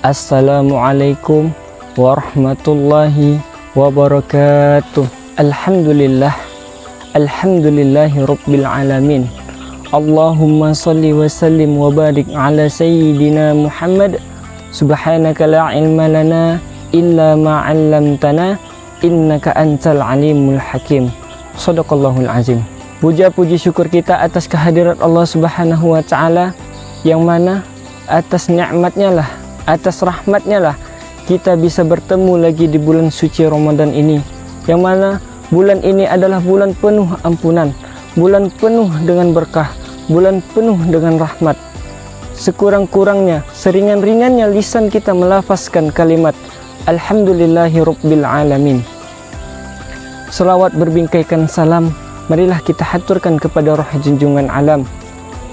Assalamualaikum warahmatullahi wabarakatuh. Alhamdulillah, alhamdulillahi rabbil alamin. Allahumma salli wa sallim wa barik ala sayyidina Muhammad. Subhanaka la ilma lana illa ma 'allamtana innaka antal alimul hakim. Shadaqallahul azim. Puja puji syukur kita atas kehadirat Allah Subhanahu wa taala, yang mana atas nikmatnya lah, atas rahmatnya lah kita bisa bertemu lagi di bulan suci Ramadan ini, yang mana bulan ini adalah bulan penuh ampunan, bulan penuh dengan berkah, bulan penuh dengan rahmat. Sekurang-kurangnya, seringan-ringannya lisan kita melafazkan kalimat Alhamdulillahi Rabbil Alamin. Selawat berbingkaikan salam marilah kita haturkan kepada roh junjungan alam,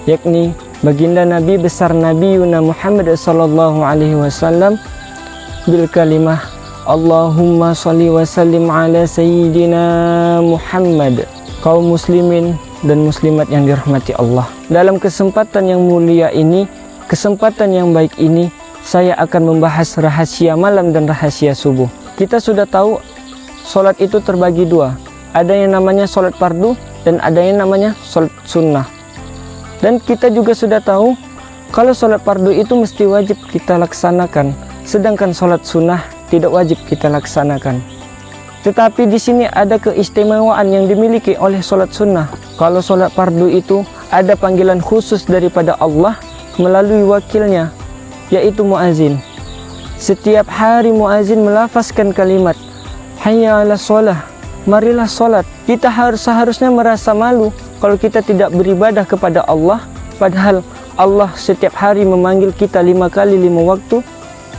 yakni baginda Nabi besar Nabi Yuna Muhammad sallallahu alaihi wasallam, bil kalimah Allahumma sholli wa sallim ala sayyidina Muhammad. Kaum muslimin dan muslimat yang dirahmati Allah, dalam kesempatan yang mulia ini, kesempatan yang baik ini, saya akan membahas rahasia malam dan rahasia subuh. Kita sudah tahu sholat itu terbagi dua, ada yang namanya sholat fardu dan ada yang namanya sholat sunnah. Dan kita juga sudah tahu kalau sholat fardu itu mesti wajib kita laksanakan, sedangkan sholat sunnah tidak wajib kita laksanakan. Tetapi di sini ada keistimewaan yang dimiliki oleh sholat sunnah. Kalau sholat fardu itu ada panggilan khusus daripada Allah melalui wakilnya, yaitu muazin. Setiap hari muazin melafazkan kalimat hayya 'alas shalah, marilah sholat. Kita seharusnya merasa malu kalau kita tidak beribadah kepada Allah, padahal Allah setiap hari memanggil kita 5 kali 5 waktu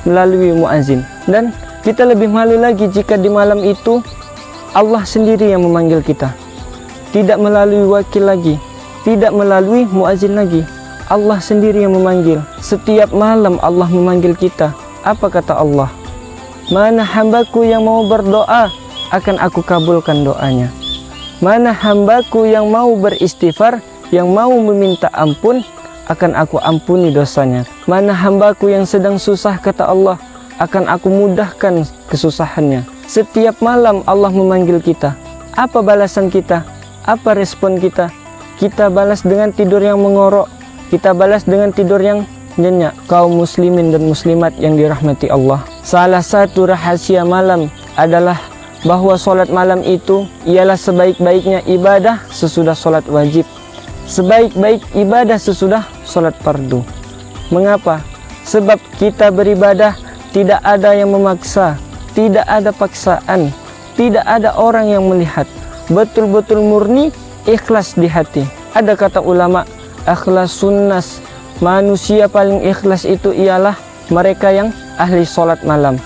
melalui muazin. Dan kita lebih malu lagi jika di malam itu Allah sendiri yang memanggil kita, tidak melalui wakil lagi, tidak melalui muazin lagi. Allah sendiri yang memanggil. Setiap malam Allah memanggil kita. Apa kata Allah? Mana hambaku yang mau berdoa, akan aku kabulkan doanya. Mana hambaku yang mau beristighfar, yang mau meminta ampun, akan aku ampuni dosanya. Mana hambaku yang sedang susah, kata Allah, akan aku mudahkan kesusahannya. Setiap malam Allah memanggil kita. Apa balasan kita? Apa respon kita? Kita balas dengan tidur yang mengorok, kita balas dengan tidur yang nyenyak. Kaum muslimin dan muslimat yang dirahmati Allah, salah satu rahasia malam adalah bahwa sholat malam itu ialah sebaik-baiknya ibadah sesudah sholat wajib, sebaik-baik ibadah sesudah sholat fardu. Mengapa? Sebab kita beribadah tidak ada yang memaksa, tidak ada paksaan, tidak ada orang yang melihat, betul-betul murni ikhlas di hati. Ada kata ulama, ikhlasun nas, manusia paling ikhlas itu ialah mereka yang ahli sholat malam.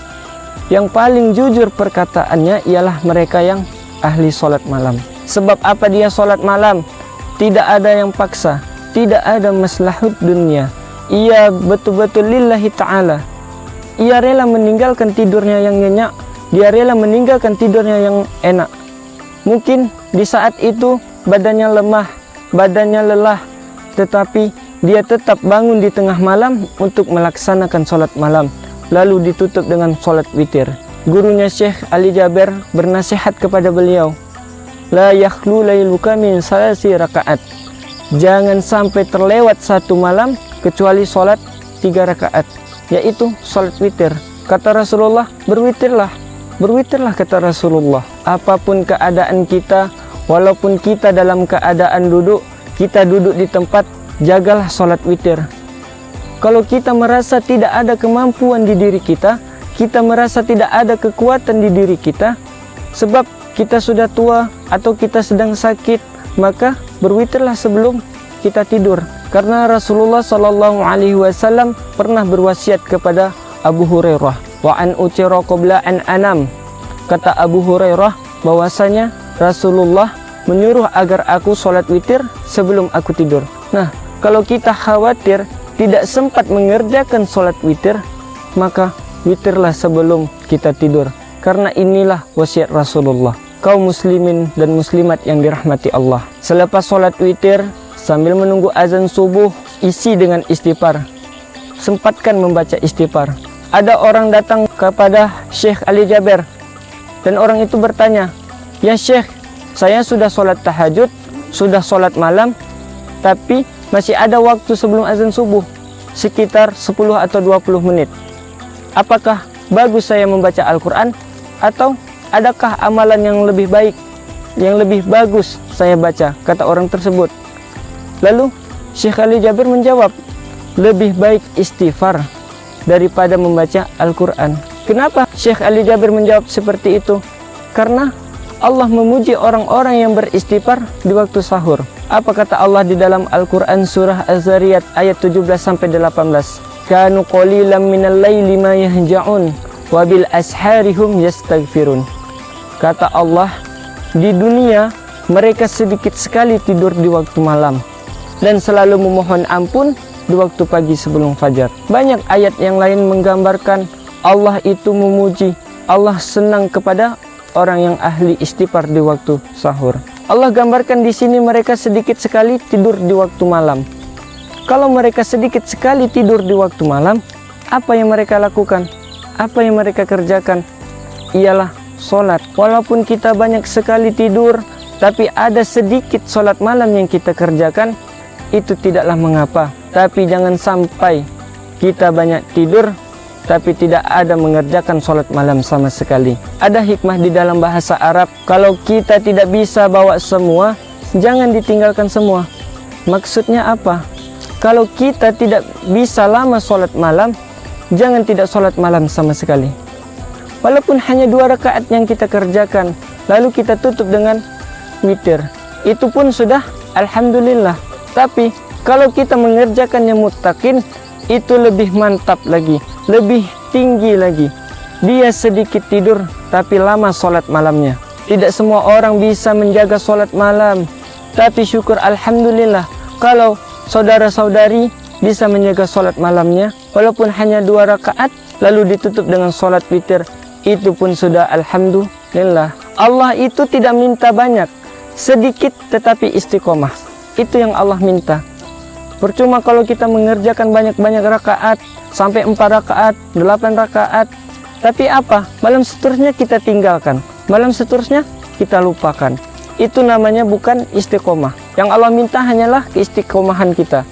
Yang paling jujur perkataannya ialah mereka yang ahli sholat malam. Sebab apa dia sholat malam? Tidak ada yang paksa, tidak ada maslahut dunia. Ia betul-betul lillahi ta'ala. Ia rela meninggalkan tidurnya yang nyenyak, dia rela meninggalkan tidurnya yang enak. Mungkin di saat itu badannya lemah, badannya lelah, tetapi dia tetap bangun di tengah malam untuk melaksanakan sholat malam, lalu ditutup dengan sholat witir. Gurunya Syekh Ali Jaber bernasihat kepada beliau, la yakhlu lailuka min salasi rakaat. Jangan sampai terlewat satu malam kecuali sholat 3 rakaat, yaitu sholat witir. Kata Rasulullah, berwitirlah, berwitirlah kata Rasulullah. Apapun keadaan kita, walaupun kita dalam keadaan duduk, kita duduk di tempat, jagalah sholat witir. Kalau kita merasa tidak ada kemampuan di diri kita, kita merasa tidak ada kekuatan di diri kita, sebab kita sudah tua atau kita sedang sakit, maka berwitirlah sebelum kita tidur. Karena Rasulullah Shallallahu Alaihi Wasallam pernah berwasiat kepada Abu Hurairah, wa an utira qabla an anam. Kata Abu Hurairah bahwasanya Rasulullah menyuruh agar aku sholat witir sebelum aku tidur. Nah, kalau kita khawatir tidak sempat mengerjakan sholat witir, maka witirlah sebelum kita tidur. Karena inilah wasiat Rasulullah. Kaum muslimin dan muslimat yang dirahmati Allah, selepas sholat witir, sambil menunggu azan subuh, isi dengan istighfar. Sempatkan membaca istighfar. ada orang datang kepada Syekh Ali Jaber, dan orang itu bertanya, "Ya Syekh, saya sudah sholat tahajud, sudah sholat malam, tapi masih ada waktu sebelum azan subuh, sekitar 10 atau 20 menit. Apakah bagus saya membaca Al-Quran, atau adakah amalan yang lebih baik, yang lebih bagus saya baca?" kata orang tersebut. Lalu Syekh Ali Jaber menjawab, "Lebih baik istighfar daripada membaca Al-Quran." Kenapa Syekh Ali Jaber menjawab seperti itu? Karena Allah memuji orang-orang yang beristighfar di waktu sahur. Apa kata Allah di dalam Al-Quran surah Az-Zariyat ayat 17-18? "Kanu qalilan minal laili ma yahja'un wa bil asharihum yastaghfirun." Kata Allah, di dunia mereka sedikit sekali tidur di waktu malam dan selalu memohon ampun di waktu pagi sebelum fajar. Banyak ayat yang lain menggambarkan Allah itu memuji, Allah senang kepada orang yang ahli istighfar di waktu sahur. Allah gambarkan di sini mereka sedikit sekali tidur di waktu malam. Kalau mereka sedikit sekali tidur di waktu malam, apa yang mereka lakukan? Apa yang mereka kerjakan? Ialah sholat. Walaupun kita banyak sekali tidur, tapi ada sedikit sholat malam yang kita kerjakan, itu tidaklah mengapa. Tapi jangan sampai kita banyak tidur tapi tidak ada mengerjakan sholat malam sama sekali. Ada hikmah di dalam bahasa Arab, kalau kita tidak bisa bawa semua, jangan ditinggalkan semua. Maksudnya apa? Kalau kita tidak bisa lama sholat malam, jangan tidak sholat malam sama sekali. Walaupun hanya 2 rakaat yang kita kerjakan, lalu kita tutup dengan witir, itu pun sudah alhamdulillah. Tapi kalau kita mengerjakannya muttaqin, itu lebih mantap lagi, lebih tinggi lagi. Dia sedikit tidur tapi lama sholat malamnya. Tidak semua orang bisa menjaga sholat malam, tapi syukur alhamdulillah kalau saudara-saudari bisa menjaga sholat malamnya, walaupun hanya 2 rakaat lalu ditutup dengan sholat witir, itu pun sudah alhamdulillah. Allah itu tidak minta banyak, sedikit tetapi istiqomah. Itu yang Allah minta. Percuma kalau kita mengerjakan banyak-banyak rakaat, sampai 4 rakaat, 8 rakaat, tapi apa? Malam seterusnya kita tinggalkan, malam seterusnya kita lupakan. Itu namanya bukan istiqomah. Yang Allah minta hanyalah keistiqomahan kita.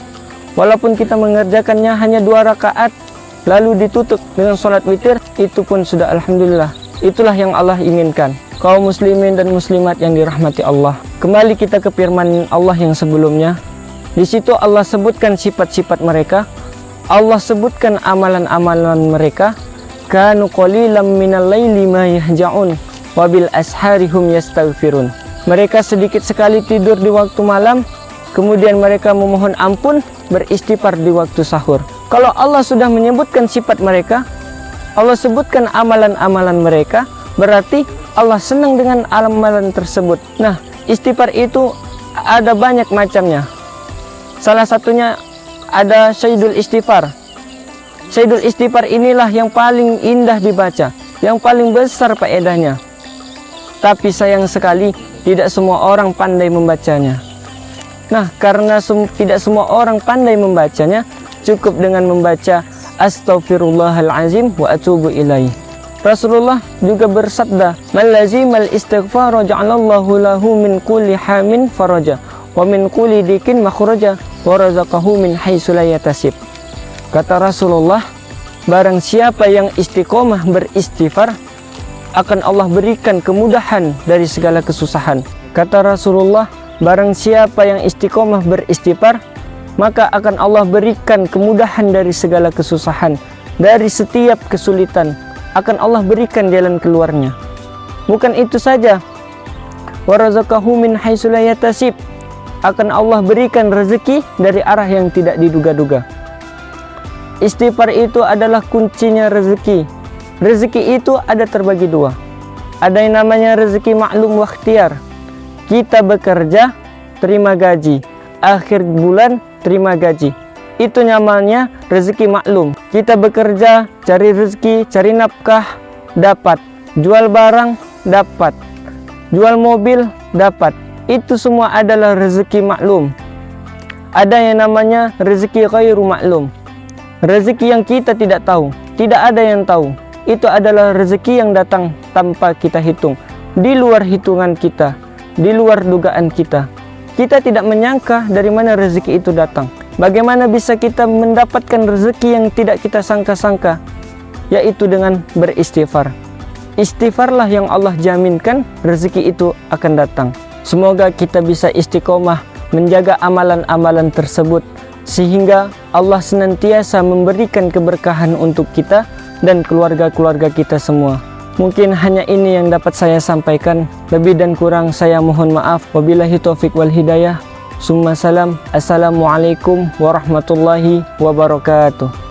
Walaupun kita mengerjakannya hanya 2 rakaat, lalu ditutup dengan sholat witir, itu pun sudah alhamdulillah. Itulah yang Allah inginkan. Kaum muslimin dan muslimat yang dirahmati Allah, kembali kita ke firman Allah yang sebelumnya. Di situ Allah sebutkan sifat-sifat mereka, Allah sebutkan amalan-amalan mereka. Kanu qalilan minal laili ma yahja'un wa bil asharihum yastaghfirun. Mereka sedikit sekali tidur di waktu malam, kemudian mereka memohon ampun, beristighfar di waktu sahur. Kalau Allah sudah menyebutkan sifat mereka, Allah sebutkan amalan-amalan mereka, berarti Allah senang dengan amalan tersebut. Nah, istighfar itu ada banyak macamnya. Salah satunya ada Sayyidul Istighfar. Sayyidul Istighfar inilah yang paling indah dibaca, yang paling besar faedahnya. Tapi sayang sekali tidak semua orang pandai membacanya. Nah, karena tidak semua orang pandai membacanya, cukup dengan membaca Astaghfirullahalazim wa atubu ilaih. Rasulullah juga bersabda, "Man lazimal istighfara ja'alallahu lahu min kulli hamin faraja wa min kulli dikin makhraja wa razaqahu min haitsu la yahtasib." Kata Rasulullah, barang siapa yang istiqomah beristighfar, akan Allah berikan kemudahan dari segala kesusahan. Kata Rasulullah, barang siapa yang istiqomah beristighfar, maka akan Allah berikan kemudahan dari segala kesusahan, dari setiap kesulitan akan Allah berikan jalan keluarnya. Bukan itu saja, wa razaqahu min haitsu la yahtasib, akan Allah berikan rezeki dari arah yang tidak diduga-duga. Istighfar itu adalah kuncinya rezeki. Rezeki itu ada terbagi 2. Ada yang namanya rezeki maklum wa ikhtiar. Kita bekerja, terima gaji. Akhir bulan, terima gaji. Itu namanya rezeki maklum. Kita bekerja, cari rezeki, cari nafkah, dapat. Jual barang, dapat. Jual mobil, dapat. Itu semua adalah rezeki maklum. Ada yang namanya rezeki ghairu maklum. Rezeki yang kita tidak tahu, tidak ada yang tahu. Itu adalah rezeki yang datang tanpa kita hitung, di luar hitungan kita, di luar dugaan kita. Kita tidak menyangka dari mana rezeki itu datang. Bagaimana bisa kita mendapatkan rezeki yang tidak kita sangka-sangka? Yaitu dengan beristighfar. Istighfarlah yang Allah jaminkan rezeki itu akan datang. Semoga kita bisa istiqomah menjaga amalan-amalan tersebut, sehingga Allah senantiasa memberikan keberkahan untuk kita dan keluarga-keluarga kita semua. Mungkin hanya ini yang dapat saya sampaikan. Lebih dan kurang saya mohon maaf. Wabillahi taufik wal hidayah. Summa salam. Assalamualaikum warahmatullahi wabarakatuh.